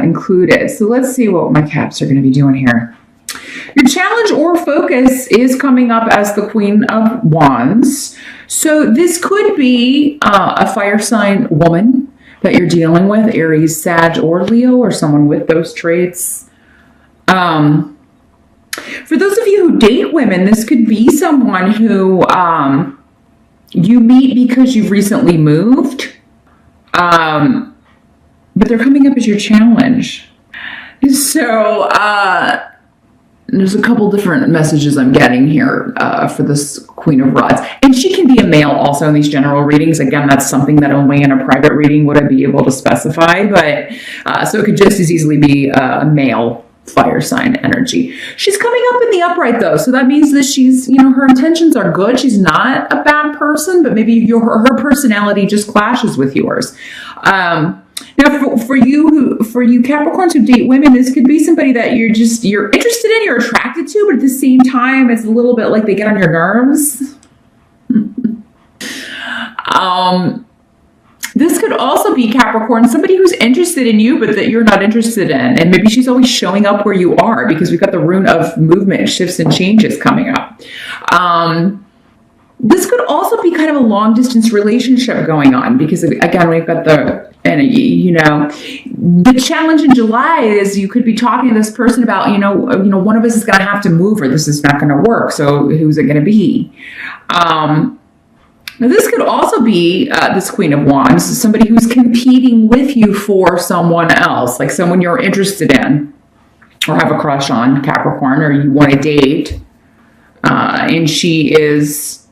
included. So let's see what my Caps are going to be doing here. Your challenge or focus is coming up as the Queen of Wands. So this could be a fire sign woman that you're dealing with, Aries, Sag, or Leo, or someone with those traits. For those of you who date women, this could be someone who you meet because you've recently moved, but they're coming up as your challenge. So there's a couple different messages I'm getting here for this Queen of Rods. And she can be a male also in these general readings. Again, that's something that only in a private reading would I be able to specify. But so it could just as easily be a male fire sign energy. She's coming up in the upright though. So that means that she's, her intentions are good. She's not a bad person, but maybe her personality just clashes with yours. Now, for you Capricorns who date women, this could be somebody that you're interested in, you're attracted to, but at the same time, it's a little bit like they get on your nerves. This could also be Capricorn, somebody who's interested in you, but that you're not interested in. And maybe she's always showing up where you are because we've got the rune of movement, shifts, and changes coming up. This could also be kind of a long distance relationship going on because again, we've got the challenge in July is you could be talking to this person about, one of us is going to have to move or this is not going to work. So who's it going to be? Now this could also be this Queen of Wands, somebody who's competing with you for someone else, like someone you're interested in or have a crush on, Capricorn, or you want to date. And she is,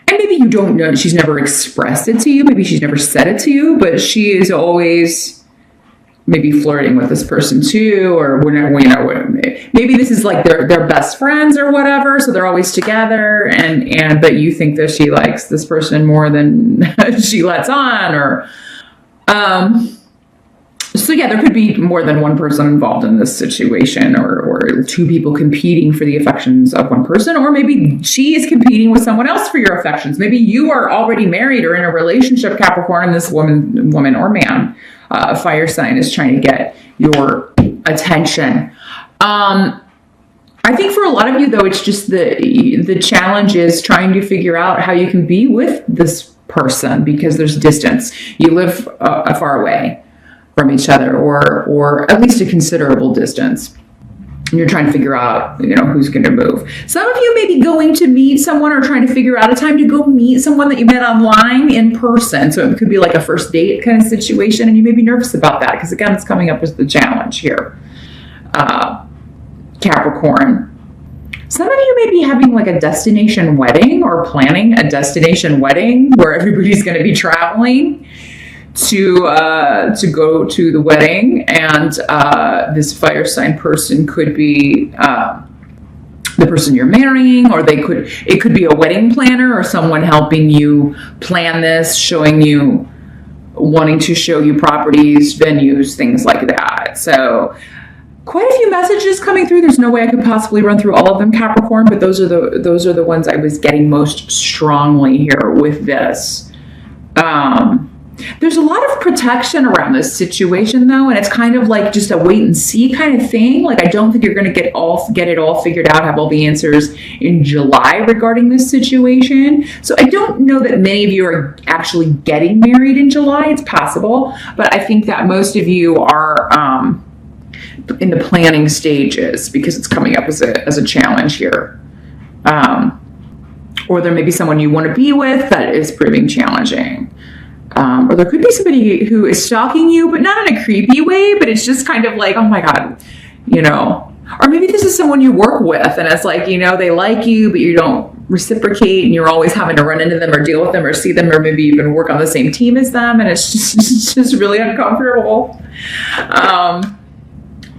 and maybe you don't know, she's never expressed it to you, maybe she's never said it to you, but she is always maybe flirting with this person too, or whenever, maybe this is like their best friends or whatever, so they're always together, and but you think that she likes this person more than she lets on, or so yeah, there could be more than one person involved in this situation, or two people competing for the affections of one person, or maybe she is competing with someone else for your affections. Maybe you are already married or in a relationship, Capricorn, and this woman or man, fire sign, is trying to get your attention. I think for a lot of you, though, it's just the challenge is trying to figure out how you can be with this person because there's distance. You live far away from each other, or at least a considerable distance. And you're trying to figure out, who's going to move. Some of you may be going to meet someone or trying to figure out a time to go meet someone that you met online in person. So it could be like a first date kind of situation, and you may be nervous about that because, again, it's coming up as the challenge here. Capricorn. Some of you may be having like a destination wedding or planning a destination wedding where everybody's going to be traveling to go to the wedding, and this fire sign person could be the person you're marrying, or it could be a wedding planner or someone helping you plan this, wanting to show you properties, venues, things like that. So quite a few messages coming through. There's no way I could possibly run through all of them, Capricorn, but those are the ones I was getting most strongly here with this. There's a lot of protection around this situation, though, and it's kind of like just a wait and see kind of thing. Like, I don't think you're going to get it all figured out, have all the answers in July regarding this situation. So I don't know that many of you are actually getting married in July. It's possible, but I think that most of you are in the planning stages because it's coming up as a challenge here. Or there may be someone you want to be with that is proving challenging. Or there could be somebody who is stalking you, but not in a creepy way, but it's just kind of like, oh my God, or maybe this is someone you work with and it's like, they like you, but you don't reciprocate and you're always having to run into them or deal with them or see them, or maybe even work on the same team as them. And it's just really uncomfortable.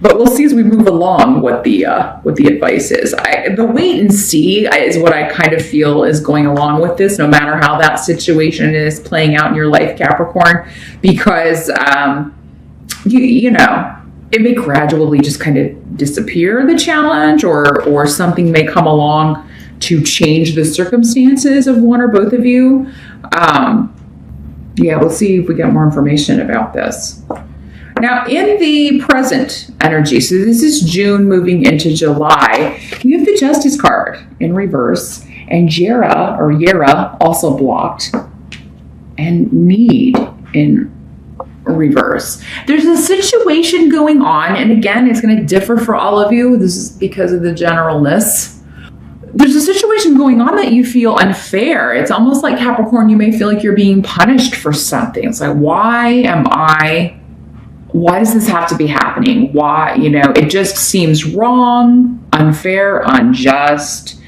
But we'll see as we move along what the advice is. The wait and see is what I kind of feel is going along with this, no matter how that situation is playing out in your life, Capricorn, because it may gradually just kind of disappear, the challenge, or something may come along to change the circumstances of one or both of you. We'll see if we get more information about this. Now, in the present energy, so this is June moving into July, we have the Justice card in reverse, and Yera also blocked, and Need in reverse. There's a situation going on, and again, it's going to differ for all of you. This is because of the generalness. There's a situation going on that you feel unfair. It's almost like, Capricorn, you may feel like you're being punished for something. It's like, why does this have to be happening? Why, it just seems wrong, unfair, unjust.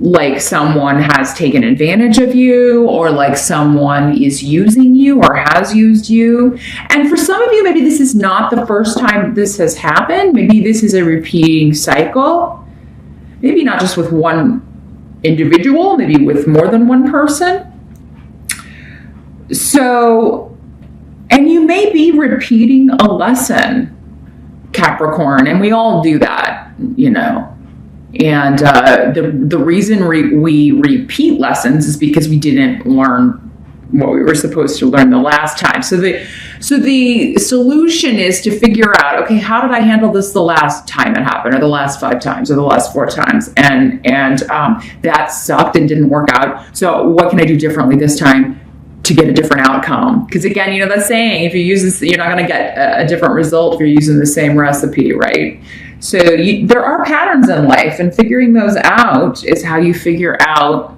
Like someone has taken advantage of you, or like someone is using you or has used you. And for some of you, maybe this is not the first time this has happened. Maybe this is a repeating cycle. Maybe not just with one individual, maybe with more than one person. So, and you may be repeating a lesson, Capricorn, and we all do that, And the reason we repeat lessons is because we didn't learn what we were supposed to learn the last time. So the solution is to figure out, okay, how did I handle this the last time it happened, or the last 5 times, or the last 4 times, and that sucked and didn't work out. So what can I do differently this time to get a different outcome? Because again, that saying, if you use this, you're not going to get a different result if you're using the same recipe, right? So there are patterns in life, and figuring those out is how you figure out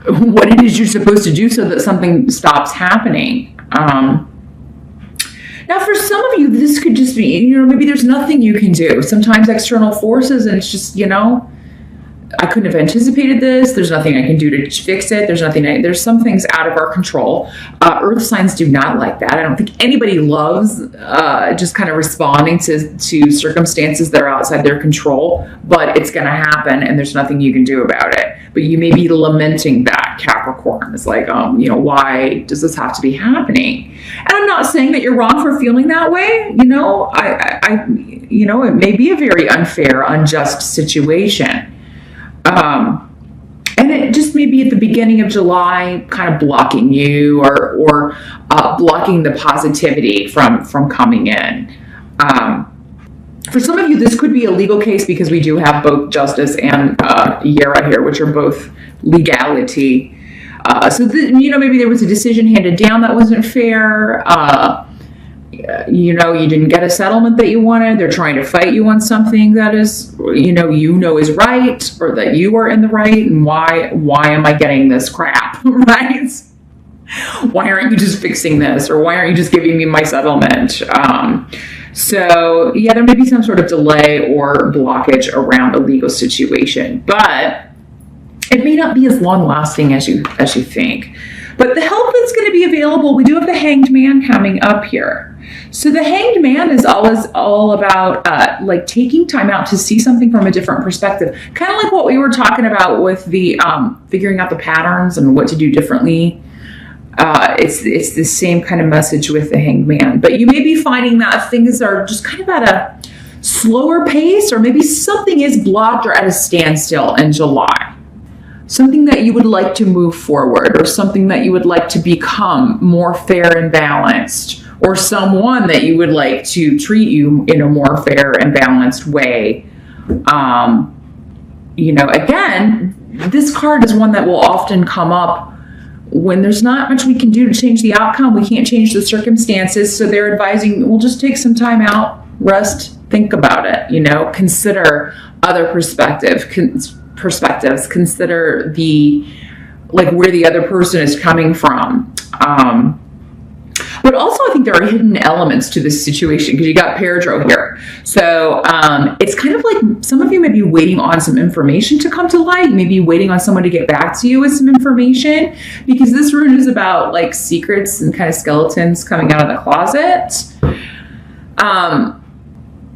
what it is you're supposed to do so that something stops happening. Now, for some of you, this could just be, maybe there's nothing you can do. Sometimes external forces, and it's just, I couldn't have anticipated this. There's nothing I can do to fix it. There's some things out of our control. Earth signs do not like that. I don't think anybody loves just kind of responding to circumstances that are outside their control, but it's going to happen, and there's nothing you can do about it. But you may be lamenting that, Capricorn. It's like, why does this have to be happening? And I'm not saying that you're wrong for feeling that way. It may be a very unfair, unjust situation. And it just may be at the beginning of July, kind of blocking you or blocking the positivity from coming in. For some of you, this could be a legal case, because we do have both Justice and Yera here, which are both legality. Maybe there was a decision handed down that wasn't fair. You didn't get a settlement that you wanted. They're trying to fight you on something that is, is right, or that you are in the right. And why am I getting this crap, right? Why aren't you just fixing this? Or why aren't you just giving me my settlement? So there may be some sort of delay or blockage around a legal situation, but it may not be as long lasting as you think. But the help that's going to be available, we do have the Hanged Man coming up here. So the Hanged Man is always all about taking time out to see something from a different perspective. Kind of like what we were talking about with the figuring out the patterns and what to do differently. It's the same kind of message with the Hanged Man. But you may be finding that things are just kind of at a slower pace, or maybe something is blocked or at a standstill in July. Something that you would like to move forward, or something that you would like to become more fair and balanced, or someone that you would like to treat you in a more fair and balanced way. Again, this card is one that will often come up when there's not much we can do to change the outcome. We can't change the circumstances. So they're advising, we'll just take some time out, rest, think about it, consider other perspectives, consider where the other person is coming from. But also, I think there are hidden elements to this situation, because you got Peridro here. So it's kind of like some of you may be waiting on some information to come to light. You may be waiting on someone to get back to you with some information, because this rune is about secrets and kind of skeletons coming out of the closet.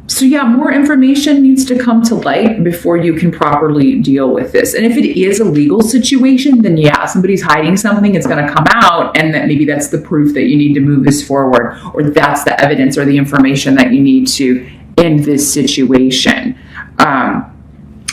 So more information needs to come to light before you can properly deal with this. And if it is a legal situation, then somebody's hiding something, it's going to come out, and that maybe that's the proof that you need to move this forward, or that's the evidence or the information that you need to end this situation.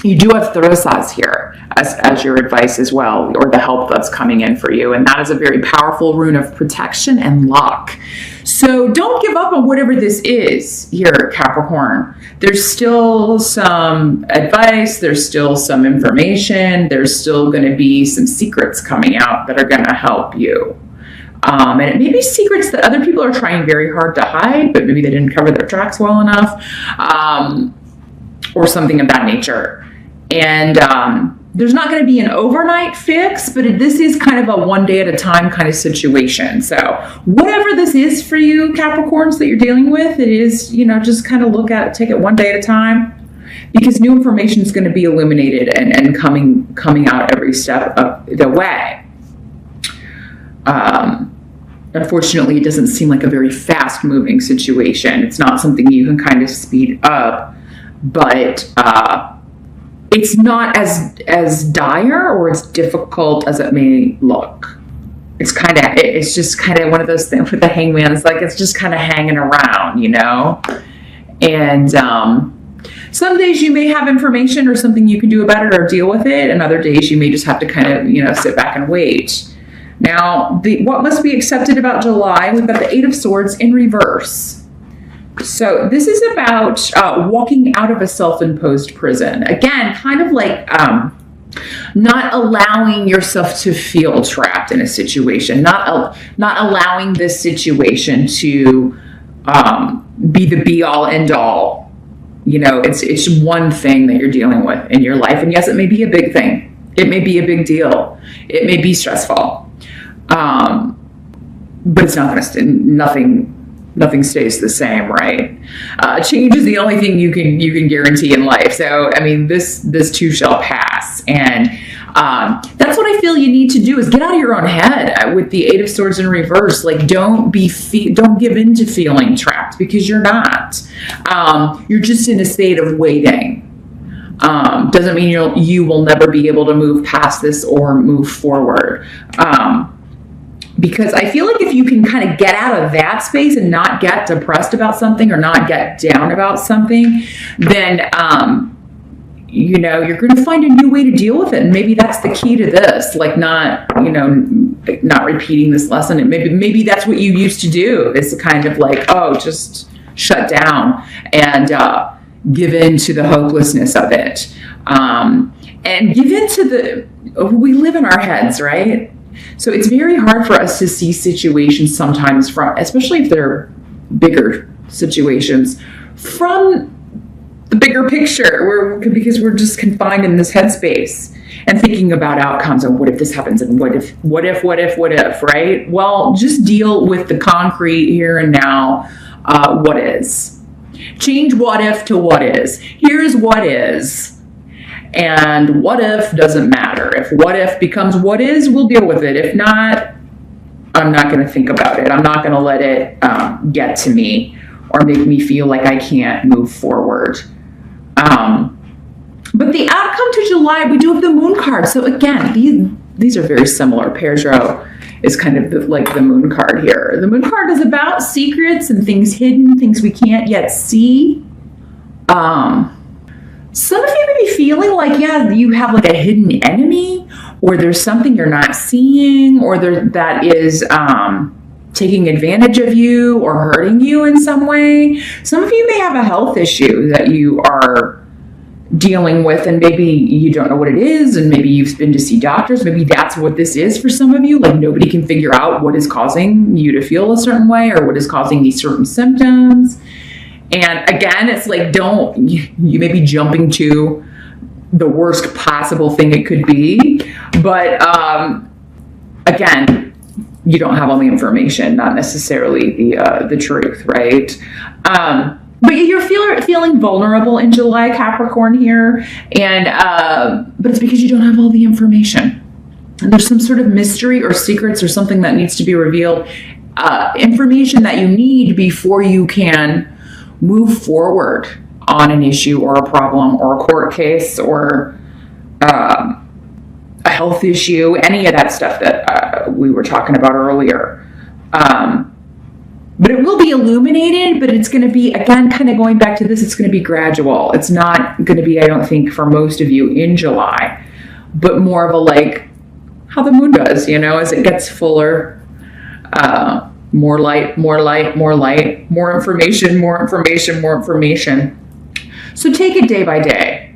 You do have Taurus here as your advice as well, or the help that's coming in for you. And that is a very powerful rune of protection and luck. So don't give up on whatever this is here, Capricorn. There's still some advice. There's still some information. There's still going to be some secrets coming out that are going to help you. And it may be secrets that other people are trying very hard to hide, but maybe they didn't cover their tracks well enough, or something of that nature. And there's not going to be an overnight fix, but this is kind of a one day at a time kind of situation. So whatever this is for you, Capricorns, that you're dealing with, it is, just kind of look at it, take it one day at a time, because new information is going to be illuminated and coming out every step of the way. Unfortunately, it doesn't seem like a very fast moving situation. It's not something you can kind of speed up, but it's not as dire or as difficult as it may look. It's just kind of one of those things with the hangman. It's like, it's just kind of hanging around, and some days you may have information or something you can do about it or deal with it. And other days you may just have to kind of, sit back and wait. Now, what must be accepted about July? We've got the Eight of Swords in reverse. So this is about walking out of a self-imposed prison. Again, kind of like not allowing yourself to feel trapped in a situation, not allowing this situation to be the be-all, end-all. It's one thing that you're dealing with in your life. And yes, it may be a big thing. It may be a big deal. It may be stressful. But it's not going to, nothing stays the same, right? Change is the only thing you can guarantee in life. So, this too shall pass. And that's what I feel you need to do, is get out of your own head with the Eight of Swords in reverse. Like, don't give in to feeling trapped, because you're not. You're just in a state of waiting. Doesn't mean you will never be able to move past this or move forward. Because I feel like if you can kind of get out of that space and not get depressed about something or not get down about something, then, you're going to find a new way to deal with it. And maybe that's the key to this, like not repeating this lesson. And maybe that's what you used to do, is kind of like, just shut down and give in to the hopelessness of it. And give in to we live in our heads, right? So it's very hard for us to see situations sometimes especially if they're bigger situations, from the bigger picture, because we're just confined in this headspace and thinking about outcomes and what if this happens and what if, right? Well, just deal with the concrete here and now. What is. Change what if to what is. Here's what is. And what if doesn't matter. If what if becomes what is, we'll deal with it. If not, I'm not going to think about it. I'm not going to let it get to me or make me feel like I can't move forward. But the outcome to July, we do have the moon card. So again, these are very similar. Pedro is kind of like the moon card here. The moon card is about secrets and things hidden, things we can't yet see. Some of you may be feeling like, you have like a hidden enemy, or there's something you're not seeing, or that is taking advantage of you or hurting you in some way. Some of you may have a health issue that you are dealing with, and maybe you don't know what it is, and maybe you've been to see doctors. Maybe that's what this is for some of you. Like, nobody can figure out what is causing you to feel a certain way or what is causing these certain symptoms. And again, it's like, you may be jumping to the worst possible thing it could be. But again, you don't have all the information, not necessarily the truth, right? But you're feeling vulnerable in July, Capricorn here. And but it's because you don't have all the information. And there's some sort of mystery or secrets or something that needs to be revealed. Information that you need before you can move forward on an issue or a problem or a court case or a health issue, any of that stuff that we were talking about earlier. But it will be illuminated, but it's going to be, again, kind of going back to this, it's going to be gradual. It's not going to be, I don't think, for most of you in July, but more of a like how the moon does, you know, as it gets fuller, more light, more light, more light, more information, more information, more information. So take it day by day.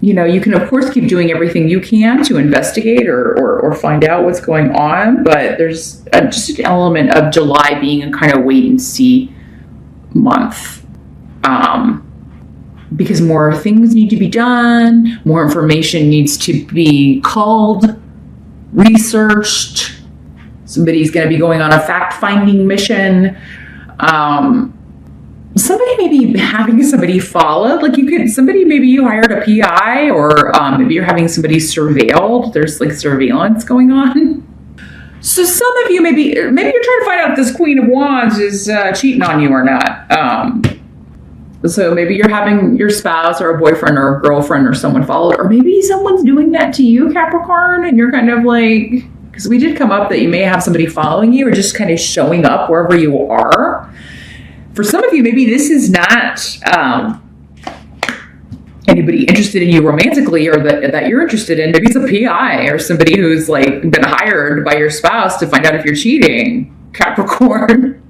You know, you can, of course, keep doing everything you can to investigate or find out what's going on, but there's just an element of July being a kind of wait and see month. Because more things need to be done, more information needs to be culled, researched. Somebody's going to be going on a fact-finding mission. Somebody may be having somebody followed, like maybe you hired a PI, or maybe you're having somebody surveilled. There's like surveillance going on. So some of you maybe you're trying to find out if this Queen of Wands is cheating on you or not. So maybe you're having your spouse or a boyfriend or a girlfriend or someone followed, or maybe someone's doing that to you, Capricorn, and you're kind of like, because we did come up that you may have somebody following you or just kind of showing up wherever you are. For some of you, maybe this is not anybody interested in you romantically or that you're interested in. Maybe it's a PI or somebody who's like been hired by your spouse to find out if you're cheating, Capricorn.